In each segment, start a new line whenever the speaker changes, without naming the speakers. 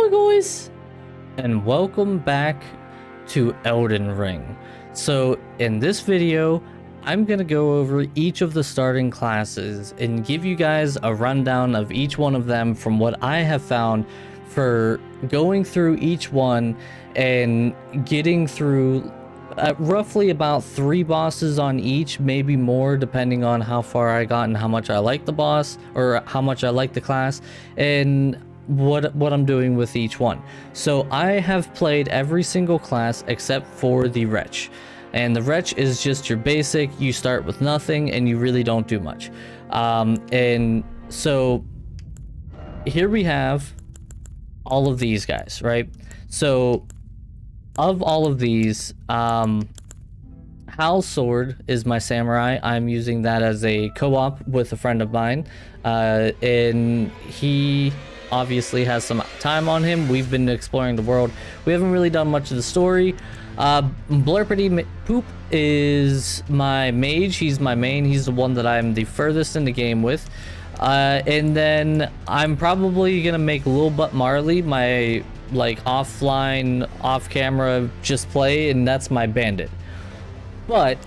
Hello guys, and welcome back to Elden Ring. So in this video, I'm gonna go over each of the starting classes and give you guys a rundown of each one of them from what I have found for going through each one and getting through roughly about 3 bosses on each, maybe more depending on how far I got and how much I like the boss or how much I like the class and what I'm doing with each one. So I have played every single class except for the Wretch, and the Wretch is just your basic. You start with nothing and you really don't do much. And so here we have all of these guys, right? So of all of these, Hal's sword is my samurai. I'm using that as a co-op with a friend of mine, and he obviously has some time on him. We've been exploring the world. We haven't really done much of the story. Blurpity Poop is my mage. He's my main. He's the one that I'm the furthest in the game with. And then I'm probably gonna make Lil Butt Marley my like offline, off-camera just play, and that's my bandit. But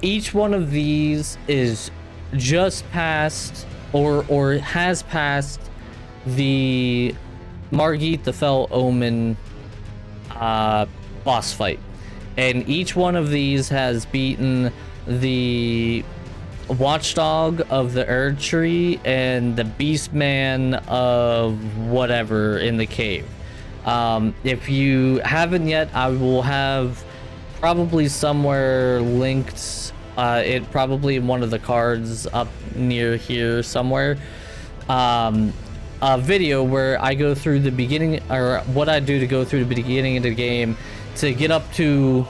each one of these is just past or has passed the Margit the Fell Omen boss fight, and each one of these has beaten the Watchdog of the Erd Tree and the Beastman of whatever in the cave. If you haven't yet, I will have probably somewhere linked, it probably in one of the cards up near here somewhere, a video where I go through the beginning, or what I do to go through the beginning of the game to get up to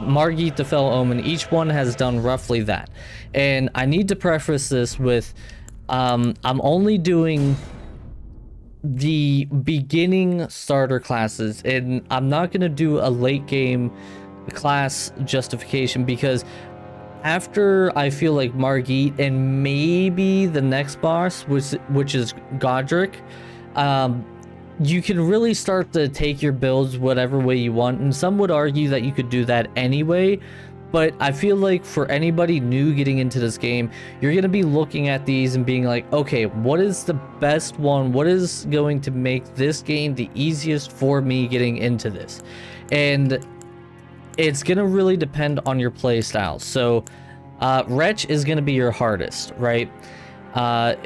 Margit the Fell Omen. Each one has done roughly that. And I need to preface this with, I'm only doing the beginning starter classes, and I'm not going to do a late game class justification, because after I feel like Margit and maybe the next boss, which is Godric, you can really start to take your builds whatever way you want, and some would argue that you could do that anyway. But I feel like for anybody new getting into this game, you're going to be looking at these and being like, okay, what is the best one? What is going to make this game the easiest for me getting into this? And it's going to really depend on your play style. So Wretch is going to be your hardest, right? But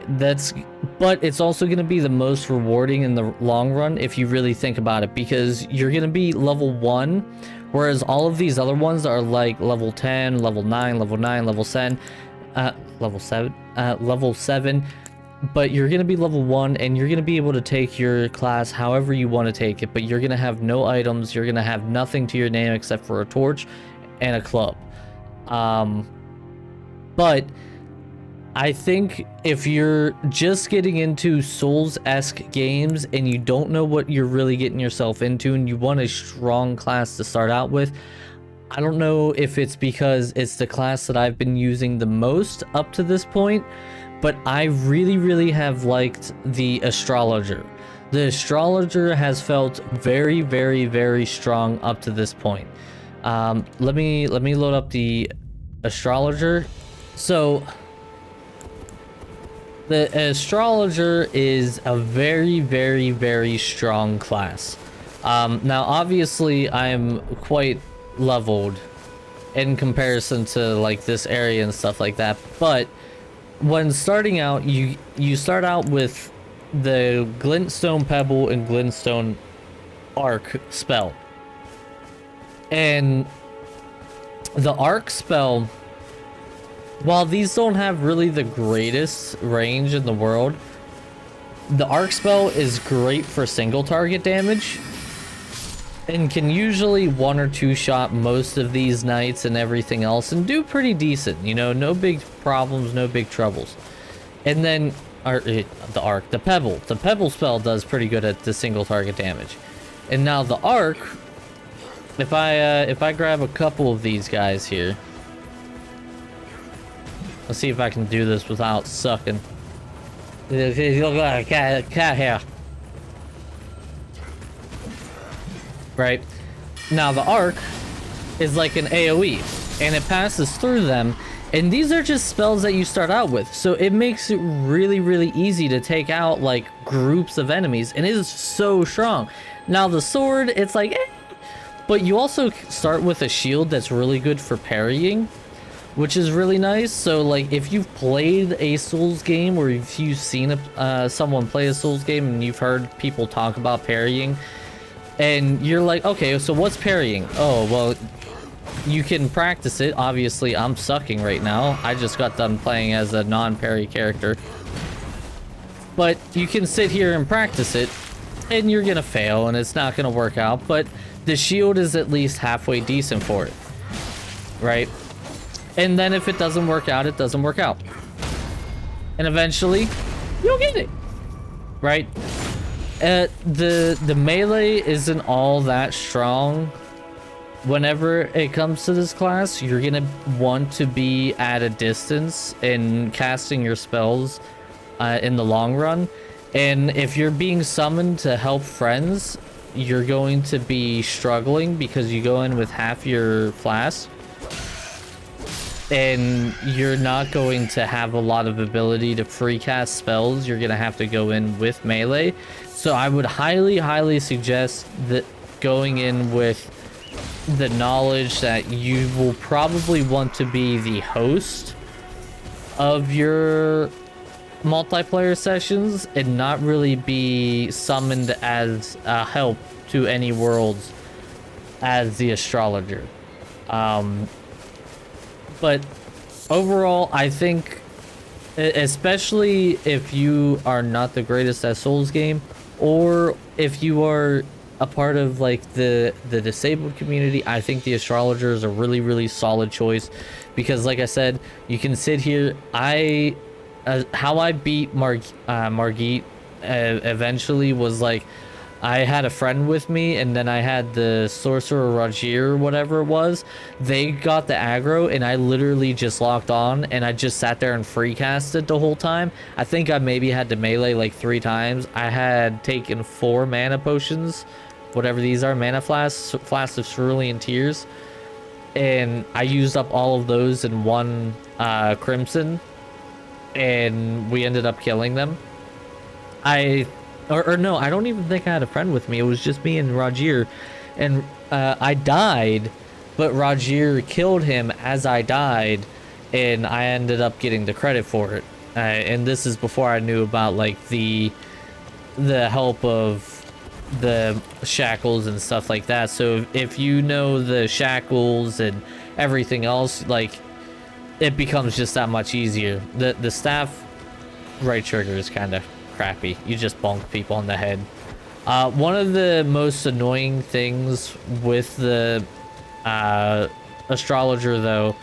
it's also going to be the most rewarding in the long run if you really think about it, because you're going to be level 1, whereas all of these other ones are like level 10, level 9, level 9, level 7, level 7. But you're going to be level 1, and you're going to be able to take your class however you want to take it, but you're going to have no items. You're going to have nothing to your name except for a torch and a club. But I think if you're just getting into Souls-esque games and you don't know what you're really getting yourself into and you want a strong class to start out with, I don't know if it's because it's the class that I've been using the most up to this point, but I really have liked the Astrologer. The Astrologer has felt very strong up to this point. Let me load up the Astrologer. So the Astrologer is a very strong class. Now obviously I am quite leveled in comparison to like this area and stuff like that, but when starting out, you start out with the Glintstone Pebble and Glintstone Arc spell, and the Arc spell, while these don't have really the greatest range in the world, the Arc spell is great for single target damage and can usually 1 or 2 shot most of these knights and everything else and do pretty decent, you know, no big problems, no big troubles. And then the Pebble spell does pretty good at the single target damage. And now the Arc, if I grab a couple of these guys here, let's see if I can do this without sucking. You look like a cat hair. right? Now the arc is like an AoE, and it passes through them, and these are just spells that you start out with, so it makes it really, really easy to take out like groups of enemies, and it is so strong. Now the sword, it's like but you also start with a shield that's really good for parrying, which is really nice. So like if you've played a Souls game, or if you've seen someone play a Souls game and you've heard people talk about parrying, and you're like, okay, so what's parrying? Oh, well, you can practice it. Obviously, I'm sucking right now. I just got done playing as a non-parry character. But you can sit here and practice it, and you're gonna fail, and it's not gonna work out. But the shield is at least halfway decent for it, right? And then if it doesn't work out, it doesn't work out. And eventually, you'll get it, right? The melee isn't all that strong. Whenever it comes to this class, you're gonna want to be at a distance in casting your spells in the long run. And if you're being summoned to help friends, you're going to be struggling because you go in with half your flask. And you're not going to have a lot of ability to free cast spells. You're going to have to go in with melee. So I would highly, highly suggest that going in with the knowledge that you will probably want to be the host of your multiplayer sessions and not really be summoned as help to any worlds as the Astrologer. But overall, I think, especially if you are not the greatest at Souls game, or if you are a part of like the disabled community, I think the Astrologer is a really, really solid choice. Because like I said, you can sit here. How I beat Margit eventually was like, I had a friend with me, and then I had the sorcerer Roger, whatever it was. They got the aggro, and I literally just locked on, and I just sat there and free casted the whole time. I think I maybe had to melee like 3 times. I had taken 4 mana potions, whatever these are, mana flasks of cerulean tears, and I used up all of those in 1 crimson, and we ended up killing them. Or no, I don't even think I had a friend with me. It was just me and Roger, and I died, but Roger killed him as I died, and I ended up getting the credit for it. And this is before I knew about like the help of the shackles and stuff like that. So if you know the shackles and everything else, like, it becomes just that much easier. The staff right trigger is kind of crappy. You just bonk people on the head. One of the most annoying things with the Astrologer though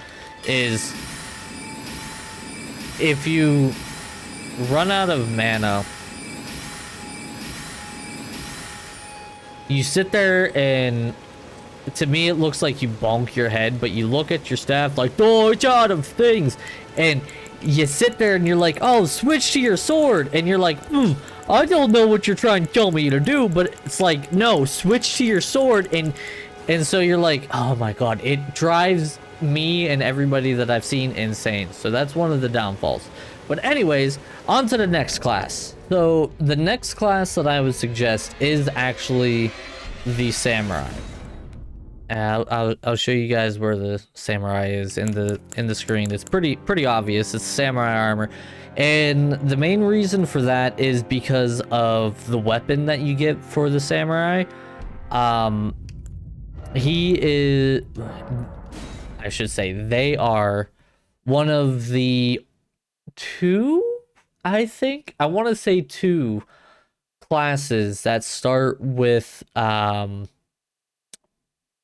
is if you run out of mana, you sit there, and to me it looks like you bonk your head, but you look at your staff like, oh, it's out of things, and you sit there and you're like, oh, switch to your sword, and you're like, I don't know what you're trying to tell me to do, but it's like, no, switch to your sword, and so you're like, oh my god, it drives me and everybody that I've seen insane. So that's one of the downfalls. But anyways, on to the next class. So the next class that I would suggest is actually the Samurai. I'll show you guys where the Samurai is in the screen. It's pretty obvious. It's Samurai armor, and the main reason for that is because of the weapon that you get for the Samurai. He is, I should say, they are one of the 2, I think, I want to say 2 classes that start with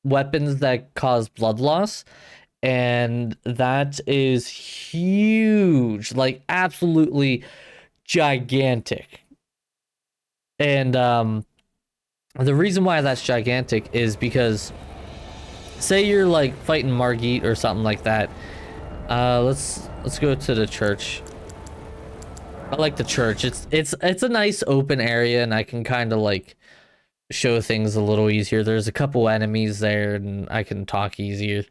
weapons that cause blood loss, and that is huge, like absolutely gigantic. And the reason why that's gigantic is because, say you're like fighting Margit or something like that. Let's go to the church. I like the church. It's a nice open area, and I can kind of like show things a little easier. There's a couple enemies there and I can talk easier.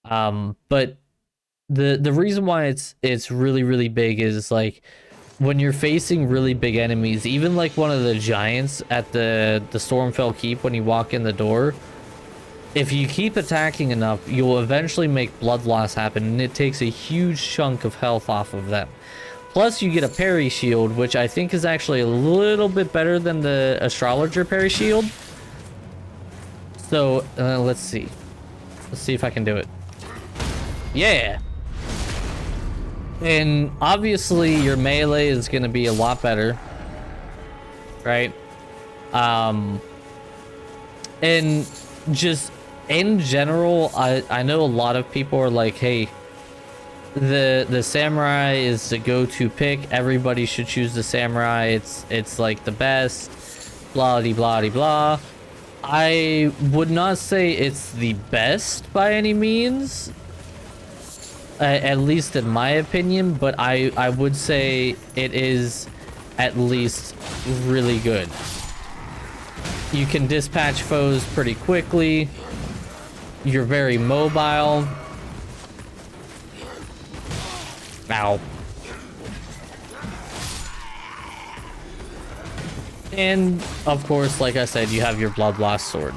But the reason why it's really really big is like when you're facing really big enemies, even like one of the giants at the Stormfell Keep, when you walk in the door, if you keep attacking enough, you'll eventually make blood loss happen, and it takes a huge chunk of health off of them. Plus, you get a parry shield, which I think is actually a little bit better than the Astrologer parry shield. So, let's see. Let's see if I can do it. Yeah! And obviously, your melee is going to be a lot better. Right? And just in general, I know a lot of people are like, hey, the samurai is the go-to pick. Everybody should choose the samurai. It's like the best. Blah de blah de blah. I would not say it's the best by any means, at least in my opinion, but I would say it is at least really good. You can dispatch foes pretty quickly. You're very mobile. Ow. And of course, like I said, you have your blood loss sword.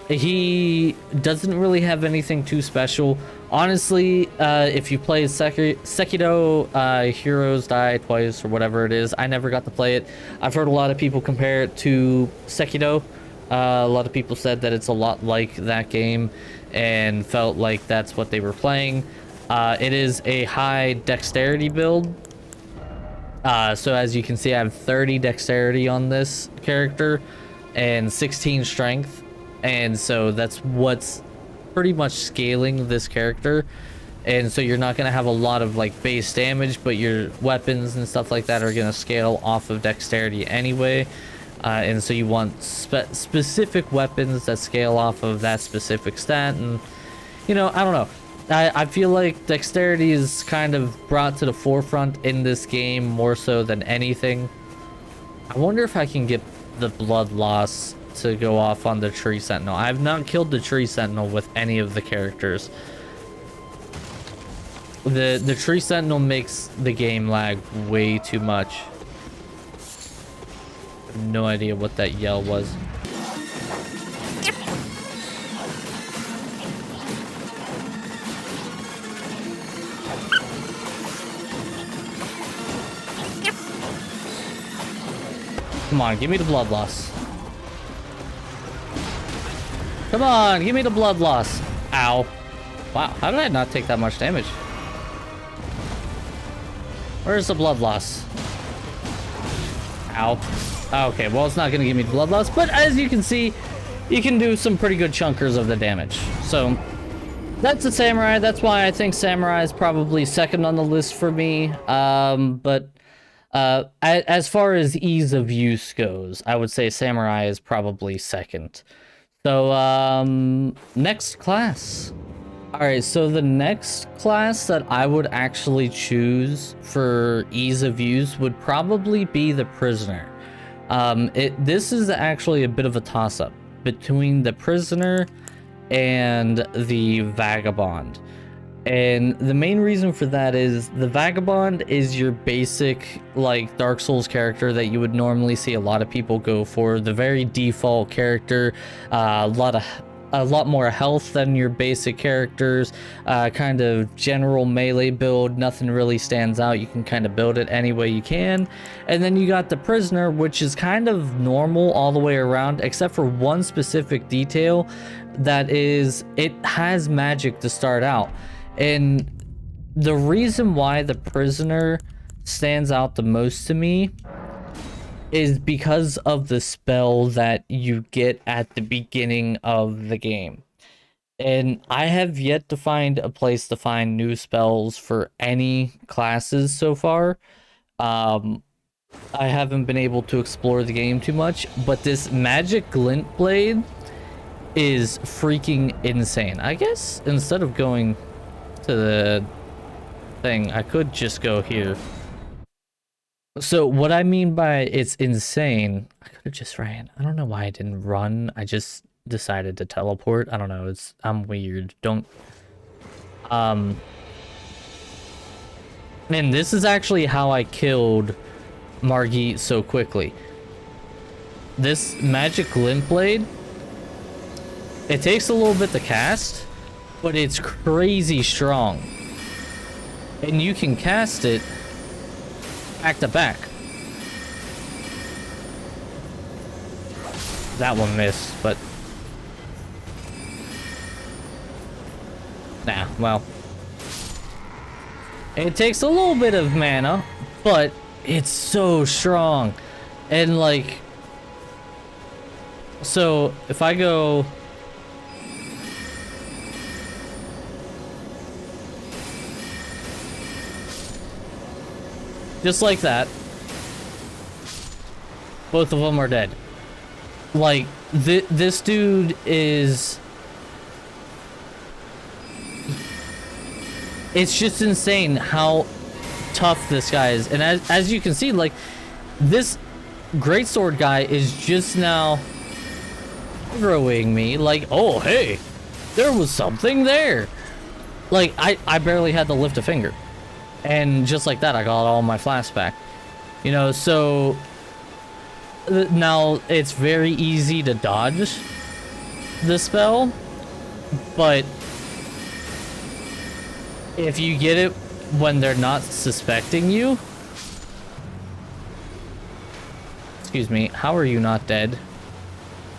He doesn't really have anything too special. Honestly, if you play Sekiro, Heroes Die Twice or whatever it is, I never got to play it. I've heard a lot of people compare it to Sekiro. A lot of people said that it's a lot like that game and felt like that's what they were playing. It is a high dexterity build. So as you can see, I have 30 dexterity on this character and 16 strength. And so that's what's pretty much scaling this character. And so you're not going to have a lot of like base damage, but your weapons and stuff like that are going to scale off of dexterity anyway. And so you want specific weapons that scale off of that specific stat. And, you know, I don't know. I feel like dexterity is kind of brought to the forefront in this game more so than anything. I wonder if I can get the blood loss to go off on the tree sentinel. I have not killed the tree sentinel with any of the characters. The tree sentinel makes the game lag way too much. I have no idea what that yell was. Come on, give me the blood loss. Come on, give me the blood loss. Ow. Wow, how did I not take that much damage? Where's the blood loss? Ow. Okay, well, it's not going to give me the blood loss, but as you can see, you can do some pretty good chunkers of the damage. So, that's a samurai. That's why I think samurai is probably second on the list for me. As far as ease of use goes, I would say samurai is probably second. So, next class. Alright, so the next class that I would actually choose for ease of use would probably be the prisoner. This is actually a bit of a toss-up between the prisoner and the vagabond. And the main reason for that is the Vagabond is your basic like Dark Souls character that you would normally see a lot of people go for. The very default character, a lot more health than your basic characters, kind of general melee build, nothing really stands out. You can kind of build it any way you can. And then you got the prisoner, which is kind of normal all the way around, except for one specific detail, that is it has magic to start out. And the reason why the prisoner stands out the most to me is because of the spell that you get at the beginning of the game. And I have yet to find a place to find new spells for any classes so far. I haven't been able to explore the game too much, but this magic glint blade is freaking insane. I guess instead of going to the thing, I could just go here. So what I mean by it's insane, I could have just ran. I don't know why I didn't run. I just decided to teleport. I don't know. I'm weird. Don't and this is actually how I killed Margit so quickly. This magic glint blade, it takes a little bit to cast, but it's crazy strong. And you can cast it back to back. That one missed, but nah, well. It takes a little bit of mana, but it's so strong. And like, so if I go just like that, both of them are dead. Like, this dude is... It's just insane how tough this guy is. And as you can see, like, this greatsword guy is just now growing me. Like, oh, hey, there was something there. Like, I barely had to lift a finger. And just like that, I got all my flasks back. You know, so... Now, it's very easy to dodge the spell, but if you get it when they're not suspecting you... Excuse me, how are you not dead?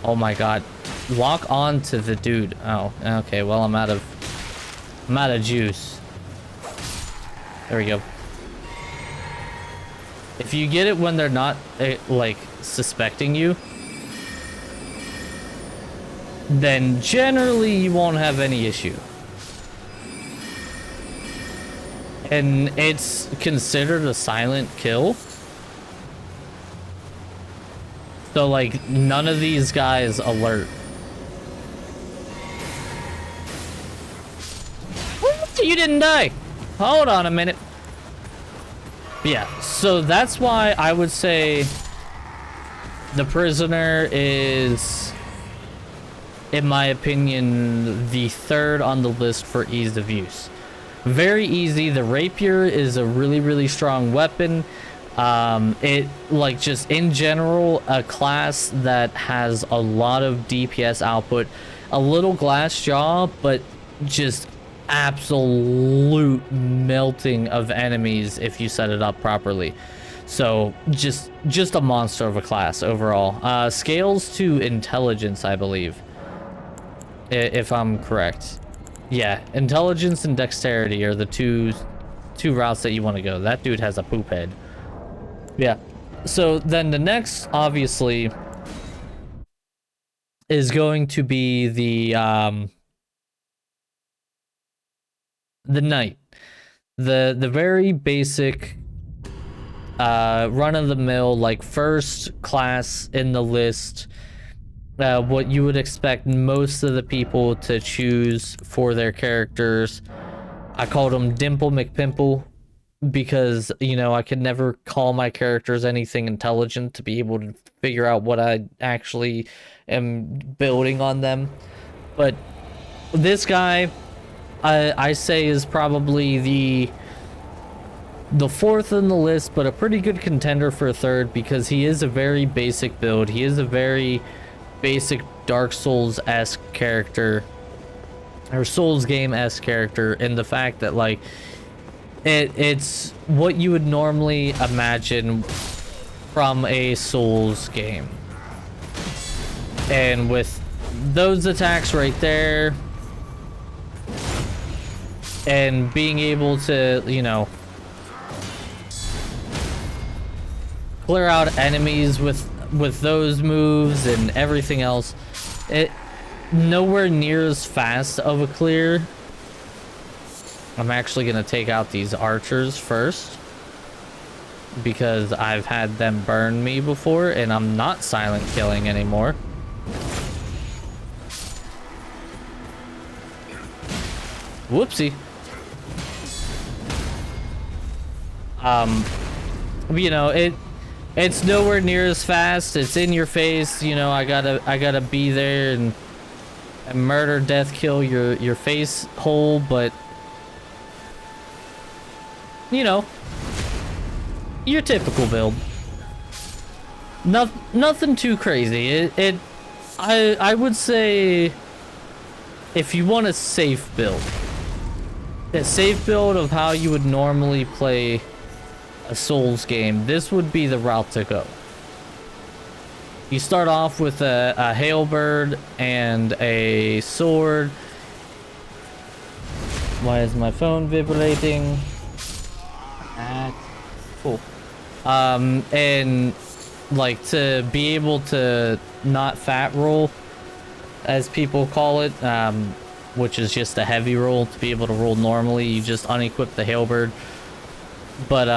Oh my god. Lock on to the dude. Oh, okay, well, I'm out of juice. There we go. If you get it when they're not, like, suspecting you, then generally you won't have any issue. And it's considered a silent kill. So, like, none of these guys alert. You didn't die! Hold on a minute. Yeah, so that's why I would say the prisoner is, in my opinion, the third on the list for ease of use. Very easy. The rapier is a really, really strong weapon. It, like, just in general, a class that has a lot of DPS output, a little glass jaw, but just absolute melting of enemies if you set it up properly. So just a monster of a class overall. Scales to intelligence, I believe, if I'm correct. Yeah, intelligence and dexterity are the two routes that you want to go. That dude has a poop head. Yeah, so then the next obviously is going to be the knight, the very basic run-of-the-mill, like, first class in the list, what you would expect most of the people to choose for their characters. I called him Dimple McPimple because, you know, I could never call my characters anything intelligent to be able to figure out what I actually am building on them. But this guy, I say, is probably the fourth in the list, but a pretty good contender for a third because he is a very basic build. He is a very basic Dark Souls-esque character, or Souls game-esque character, in the fact that, like, it's what you would normally imagine from a Souls game. And with those attacks right there, and being able to, you know, clear out enemies with those moves and everything else, it nowhere near as fast of a clear. I'm actually gonna take out these archers first because I've had them burn me before and I'm not silent killing anymore. Whoopsie. you know, it's nowhere near as fast. It's in your face. You know, I gotta be there and murder, death, kill your face whole. But you know, your typical build. Nothing too crazy. I would say if you want a safe build, a safe build of how you would normally play a Souls game, this would be the route to go. You start off with a halberd and a sword. Why is my phone vibrating? Cool. And like to be able to not fat roll, as people call it, which is just a heavy roll. To be able to roll normally, you just unequip the halberd. But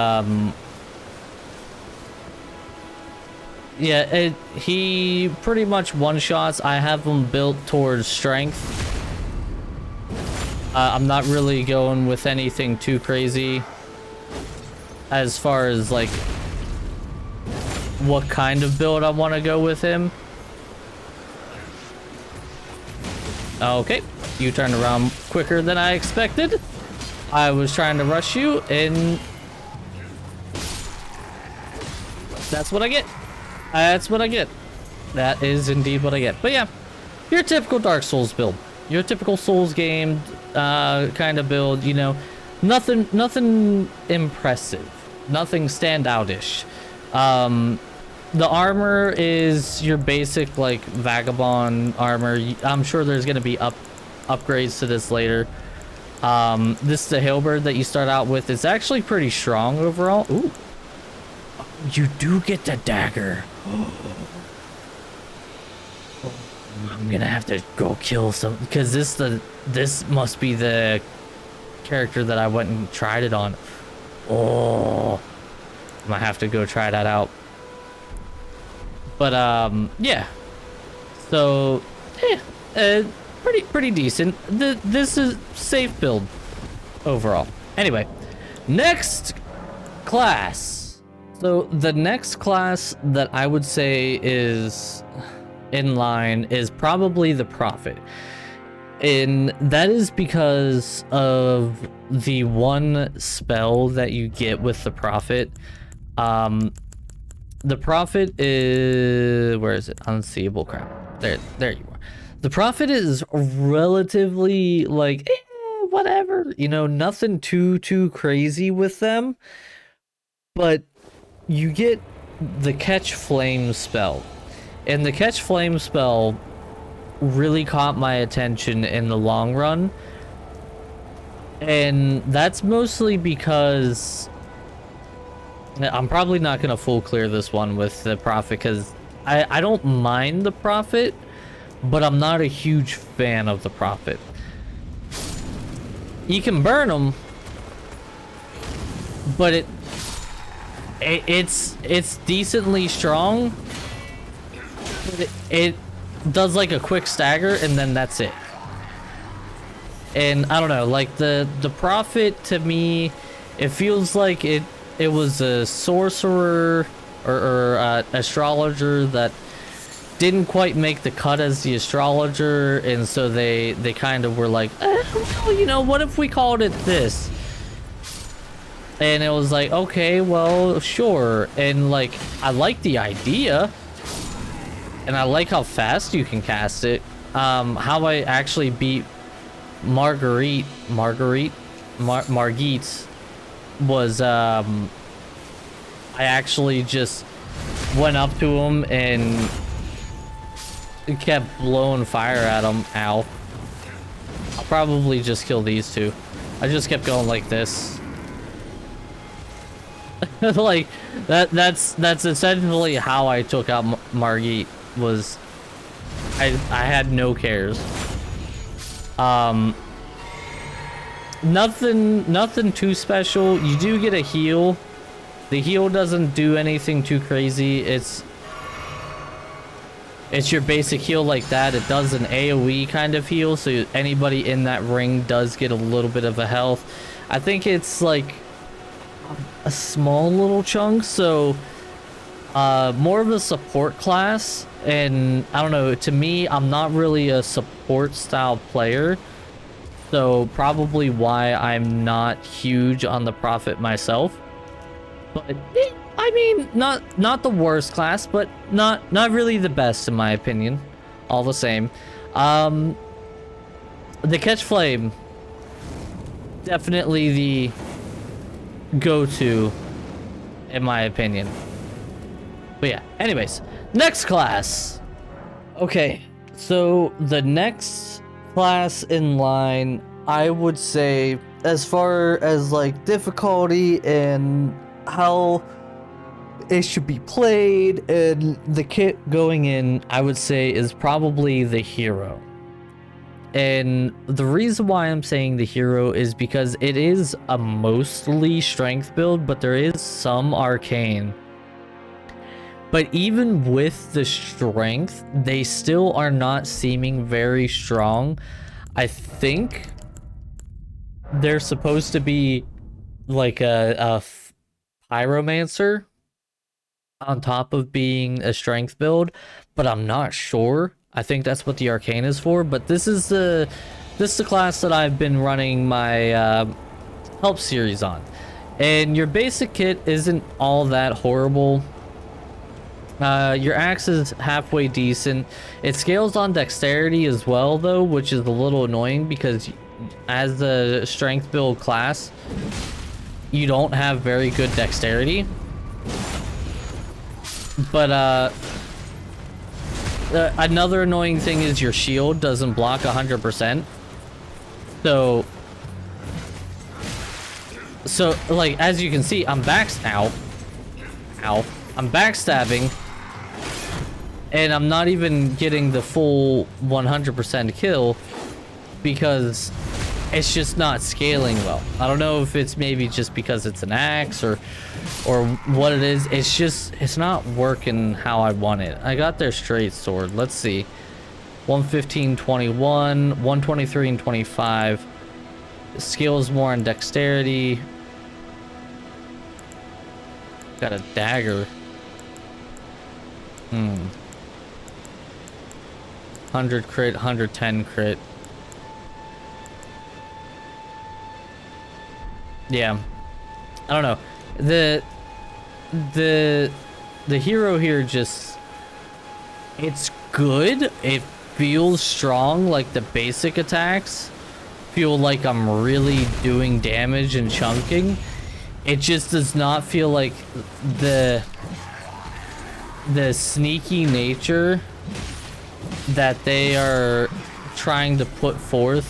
yeah, he pretty much one-shots. I have him built towards strength. I'm not really going with anything too crazy as far as like what kind of build I want to go with him. Okay, you turned around quicker than I expected. I was trying to rush you, and that's what I get. That's what I get. That is indeed what I get. But yeah, your typical Dark Souls build. Your typical Souls game kind of build, you know. Nothing impressive. Nothing standout-ish. The armor is your basic, like, Vagabond armor. I'm sure there's going to be upgrades to this later. This is the halberd that you start out with. It's actually pretty strong overall. Ooh. You do get the dagger. I'm gonna have to go kill some, because this must be the character that I went and tried it on. Oh, I might have to go try that out. But yeah. So yeah, pretty decent. This is safe build overall. Anyway, next class. So the next class that I would say is in line is probably the Prophet. And that is because of the one spell that you get with the Prophet. The Prophet is... where is it? Unseeable crap. There you are. The Prophet is relatively, like, whatever. You know, nothing too crazy with them. But you get the Catch Flame spell. And the Catch Flame spell really caught my attention in the long run. And that's mostly because... I'm probably not going to full clear this one with the Prophet, because I don't mind the Prophet, but I'm not a huge fan of the Prophet. You can burn them, but it's decently strong. But it does like a quick stagger, and then that's it. And I don't know, like the Prophet, to me, it feels like it was a sorcerer or astrologer that didn't quite make the cut as the astrologer, and so they kind of were like, well, you know, what if we called it this? And it was like, okay, well, sure. And like, I like the idea, and I like how fast you can cast it. How I actually beat Margit was I actually just went up to him and kept blowing fire at him. Ow. I'll probably just kill these two. I just kept going like this. Like that's essentially how I took out Margit. Was I had no cares. Nothing too special. You do get a heal. The heal doesn't do anything too crazy. It's your basic heal like that. It does an AoE kind of heal, so anybody in that ring does get a little bit of a health. I think it's like a small little chunk. So more of a support class, and I don't know, to me, I'm not really a support style player, so probably why I'm not huge on the Prophet myself. But I mean, not the worst class, but not really the best in my opinion. All the same, the Catch Flame, definitely the go-to in my opinion. But yeah, anyways, next class. Okay, so the next class in line, I would say, as far as like difficulty and how it should be played and the kit going in, I would say is probably the hero. And the reason why I'm saying the hero is because it is a mostly strength build, but there is some arcane. But even with the strength, they still are not seeming very strong. I think they're supposed to be like a pyromancer on top of being a strength build, but I'm not sure. I think that's what the arcane is for, but this is the class that I've been running my help series on. And your basic kit isn't all that horrible. Your axe is halfway decent. It scales on dexterity as well, though, which is a little annoying because as the strength build class, you don't have very good dexterity. But another annoying thing is your shield doesn't block 100%. So like, as you can see, I'm I'm backstabbing, and I'm not even getting the full 100% kill because it's just not scaling well. I don't know if it's maybe just because it's an axe or what it is. It's not working how I want it. I got their straight sword. Let's see. 115, 21, 123 and 25. Scales more on dexterity. Got a dagger. 100 crit, 110 crit. Yeah, I don't know. The hero here just, it's good. It feels strong. Like the basic attacks feel like I'm really doing damage and chunking. It just does not feel like the sneaky nature that they are trying to put forth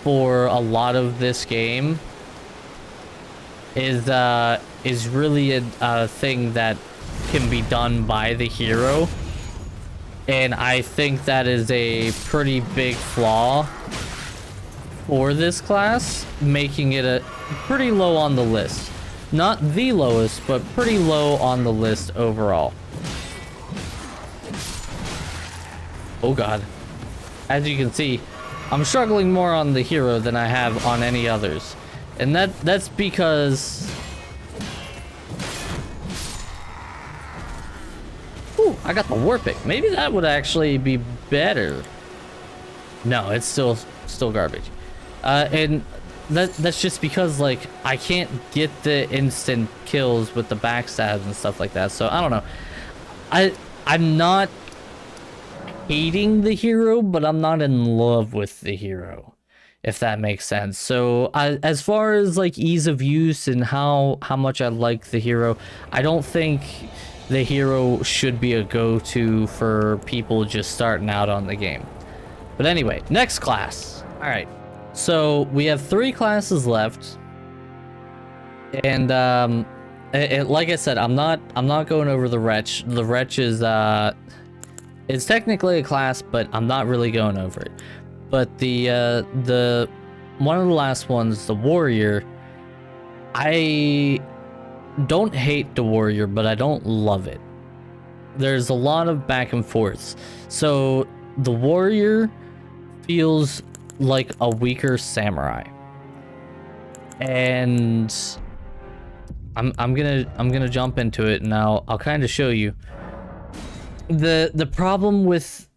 for a lot of this game is really a thing that can be done by the hero, and I think that is a pretty big flaw for this class, making it a pretty low on the list. Not the lowest, but pretty low on the list overall. Oh god. As you can see, I'm struggling more on the hero than I have on any others. And that's because... Ooh, I got the Warpick. Maybe that would actually be better. No, it's still garbage. And that's just because, like, I can't get the instant kills with the backstabs and stuff like that. So I don't know. I'm not hating the hero, but I'm not in love with the hero, if that makes sense. So as far as like ease of use and how much I like the hero, I don't think the hero should be a go-to for people just starting out on the game. But anyway, next class. All right, so we have 3 classes left, and like I said, I'm not going over the Wretch. The Wretch is it's technically a class, but I'm not really going over it. But the one of the last ones, the Warrior, I don't hate the Warrior, but I don't love it. There's a lot of back and forths. So the Warrior feels like a weaker samurai, and I'm gonna jump into it, and I'll kind of show you. The problem with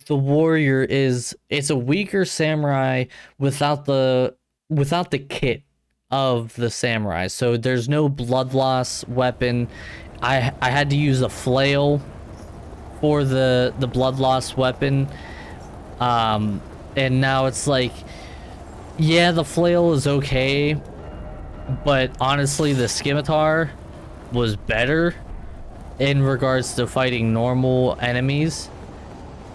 the warrior is it's a weaker samurai without the kit of the samurai. So there's no blood loss weapon. I had to use a flail for the blood loss weapon. And now it's like, yeah, the flail is okay, but honestly the scimitar was better in regards to fighting normal enemies.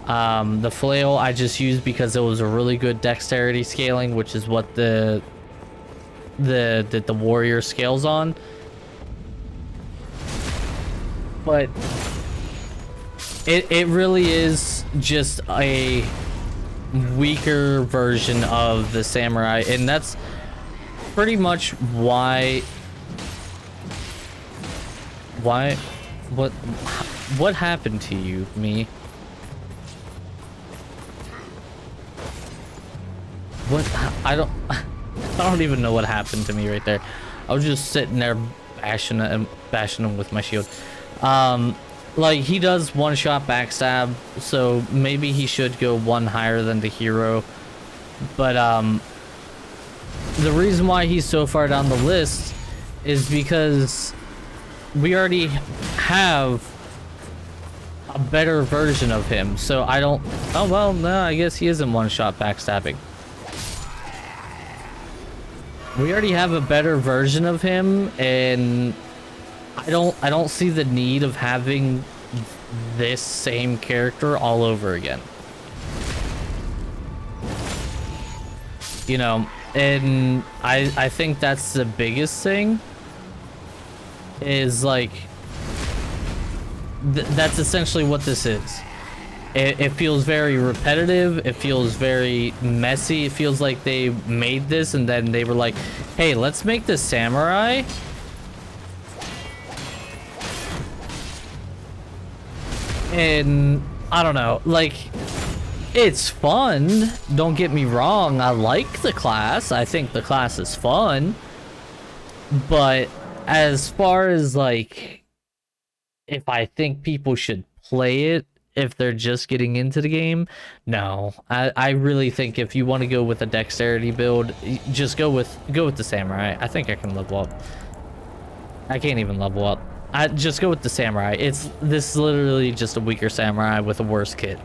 The flail I just used because it was a really good dexterity scaling, which is what the warrior scales on. But it really is just a weaker version of the samurai, and that's pretty much why what happened to you, me? What? I don't even know what happened to me right there. I was just sitting there bashing him with my shield. Like, he does one-shot backstab, so maybe he should go one higher than the hero. But the reason why he's so far down the list is because we already have a better version of him. So I don't... Oh, well, no, I guess he isn't one-shot backstabbing. We already have a better version of him, and I don't see the need of having this same character all over again. You know, and I think that's the biggest thing, is like that's essentially what this is. It feels very repetitive. It feels very messy. It feels like they made this and then they were like, hey, let's make this samurai. And I don't know, like, it's fun. Don't get me wrong. I like the class. I think the class is fun. But as far as like, if I think people should play it, if they're just getting into the game, no. I really think if you want to go with a dexterity build, just go with the samurai. I think I can level up. I can't even level up. I just go with the samurai. This is literally just a weaker samurai with a worse kit.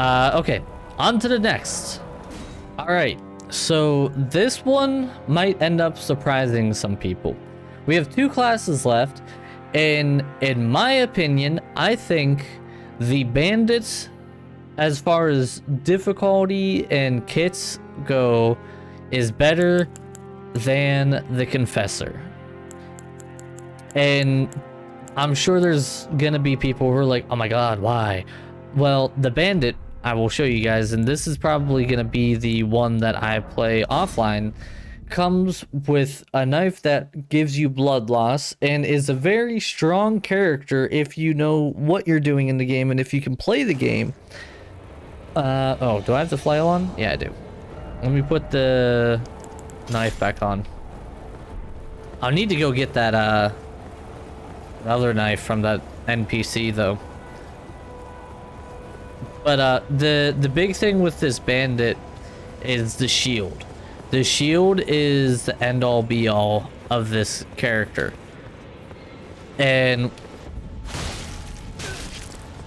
Okay, on to the next. All right, so this one might end up surprising some people. We have 2 classes left, and in my opinion, I think the bandits, as far as difficulty and kits go, is better than the confessor. And I'm sure there's gonna be people who are like, oh my god, why? Well, the bandit, I will show you guys, and this is probably gonna be the one that I play offline, comes with a knife that gives you blood loss and is a very strong character if you know what you're doing in the game and if you can play the game. Oh, do I have the flail on? Yeah, I do. Let me put the knife back on. I'll need to go get that other knife from that NPC though. But the big thing with this bandit is the shield. The shield is the end-all be-all of this character. And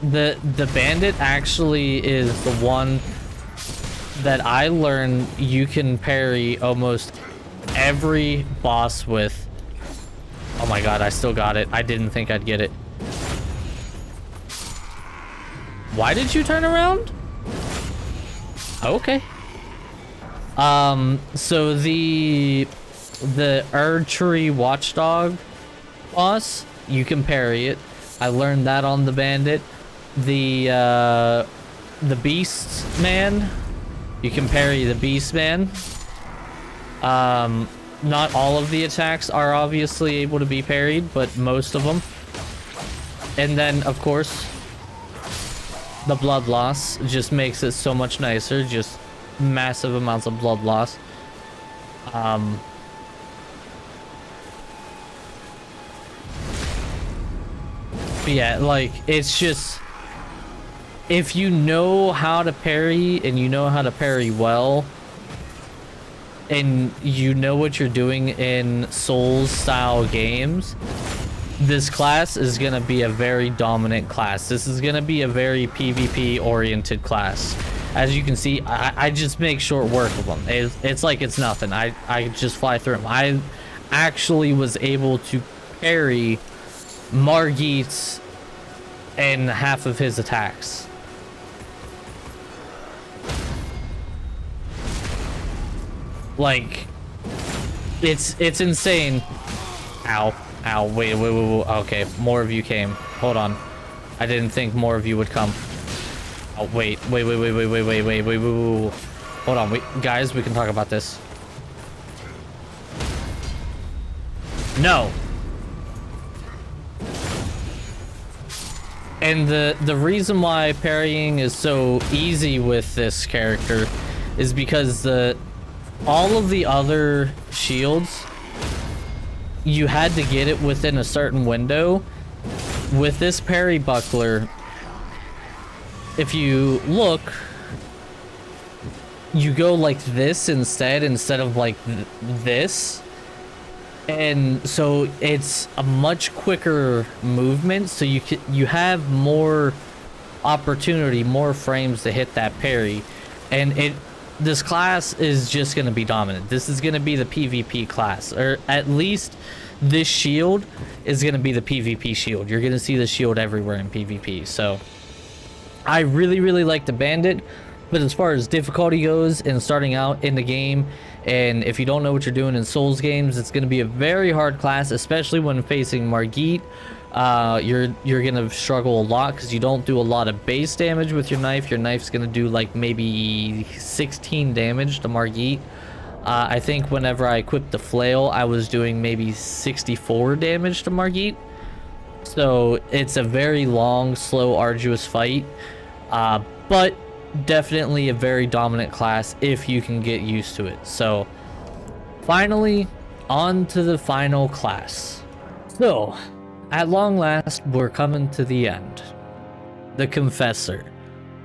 the bandit actually is the one that I learned you can parry almost every boss with. Oh my god, I still got it. I didn't think I'd get it. Why did you turn around? Okay. So the archery watchdog boss, you can parry it. I learned that on the bandit. The beast man, you can parry the beast man. Not all of the attacks are obviously able to be parried, but most of them. And then, of course, the blood loss just makes it so much nicer. Just massive amounts of blood loss. Yeah, like, it's just, if you know how to parry and you know how to parry well, and you know what you're doing in Souls style games, this class is going to be a very dominant class. This is going to be a very PvP oriented class. As you can see, I just make short work of them. It's like it's nothing. I just fly through them. I actually was able to parry Margit's and half of his attacks. Like, it's insane. Ow. Ow. Wait. Okay, more of you came. Hold on. I didn't think more of you would come. Oh, wait. Hold on. Wait, guys, we can talk about this. No. And the reason why parrying is so easy with this character is because all of the other shields, you had to get it within a certain window. With this parry buckler, if you look, you go like this instead of like this. And so it's a much quicker movement, so you have more opportunity, more frames to hit that parry. And this class is just going to be dominant. This is going to be the PvP class, or at least this shield is going to be the PvP shield. You're going to see the shield everywhere in PvP. So I really like the Bandit, but as far as difficulty goes and starting out in the game, and if you don't know what you're doing in Souls games, it's going to be a very hard class, especially when facing Margit. You're gonna struggle a lot because you don't do a lot of base damage with your knife. Your knife's gonna do like maybe 16 damage to Margit. I think whenever I equipped the flail, I was doing maybe 64 damage to Margit. So it's a very long, slow, arduous fight, but definitely a very dominant class if you can get used to it. So finally, on to the final class. So at long last, we're coming to the end. The Confessor.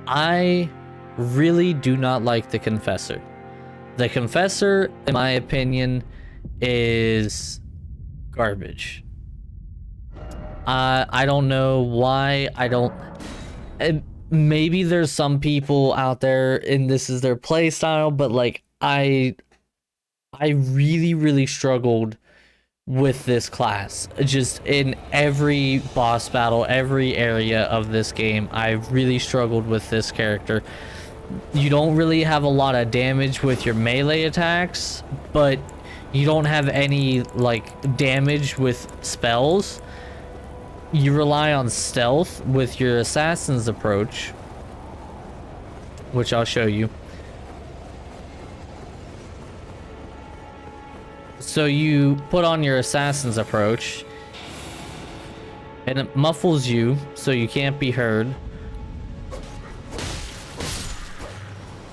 I really do not like the Confessor. The Confessor, in my opinion, is garbage. I don't know why. Maybe there's some people out there and this is their play style, but like I really struggled with this class. Just in every boss battle, every area of this game, I really struggled with this character. You don't really have a lot of damage with your melee attacks, but you don't have any like damage with spells. You rely on stealth with your assassin's approach, which I'll show you. So you put on your assassin's approach, and it muffles you so you can't be heard.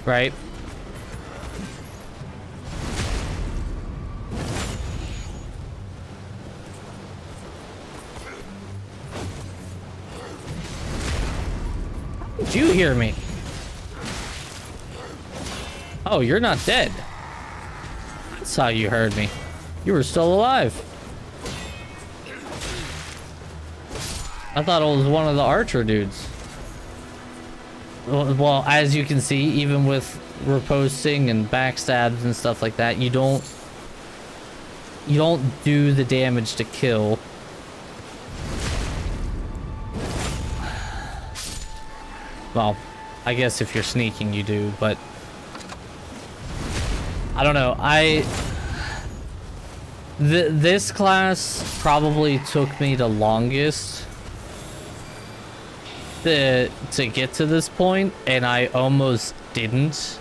Right? Did you hear me? Oh, you're not dead. That's how you heard me. You were still alive. I thought it was one of the archer dudes. Well, as you can see, even with riposting and backstabs and stuff like that, you don't do the damage to kill. Well, I guess if you're sneaking you do, but I don't know. This class probably took me the longest to get to this point, and I almost didn't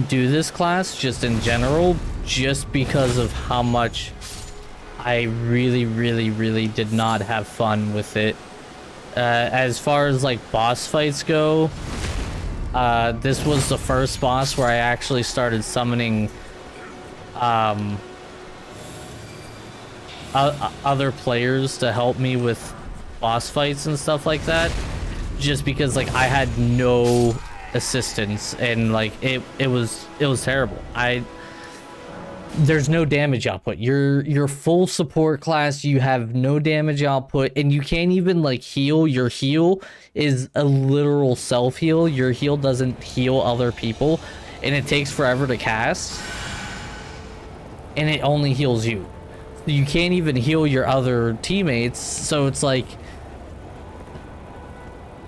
do this class just in general, just because of how much I really did not have fun with it. As far as like boss fights go, this was the first boss where I actually started summoning other players to help me with boss fights and stuff like that, just because like I had no assistance, and like it was terrible. There's no damage output. Your full support class, you have no damage output, and you can't even like heal. Your heal is a literal self heal. Your heal doesn't heal other people, and it takes forever to cast, and it only heals you. You can't even heal your other teammates, so it's like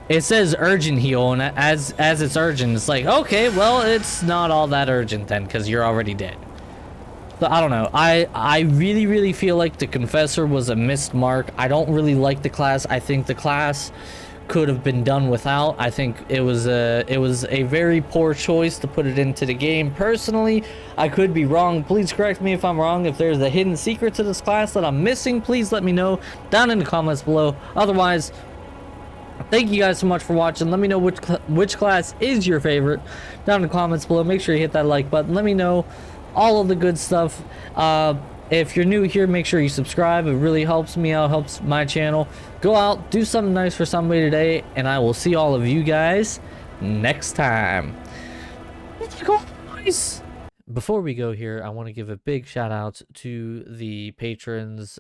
it says urgent heal, and as it's urgent, it's like, okay, well, it's not all that urgent then, because you're already dead. So I don't know. I really feel like the Confessor was a missed mark. I don't really like the class. I think the class could have been done without. I think it was a very poor choice to put it into the game. Personally, I could be wrong. Please correct me if I'm wrong. If there's a hidden secret to this class that I'm missing, please let me know down in the comments below. Otherwise, thank you guys so much for watching. Let me know which class is your favorite down in the comments below. Make sure you hit that like button. Let me know all of the good stuff. If you're new here, make sure you subscribe. It really helps me out, helps my channel. Go out, do something nice for somebody today, and I will see all of you guys next time. Before we go here, I want to give a big shout out to the patrons.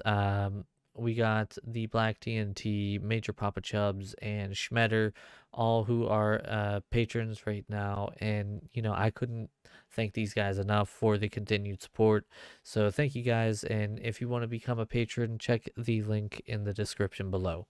We got the Black TNT, Major Papa Chubbs, and Schmetter, all who are patrons right now. And, you know, I couldn't thank these guys enough for the continued support. So thank you guys. And if you want to become a patron, check the link in the description below.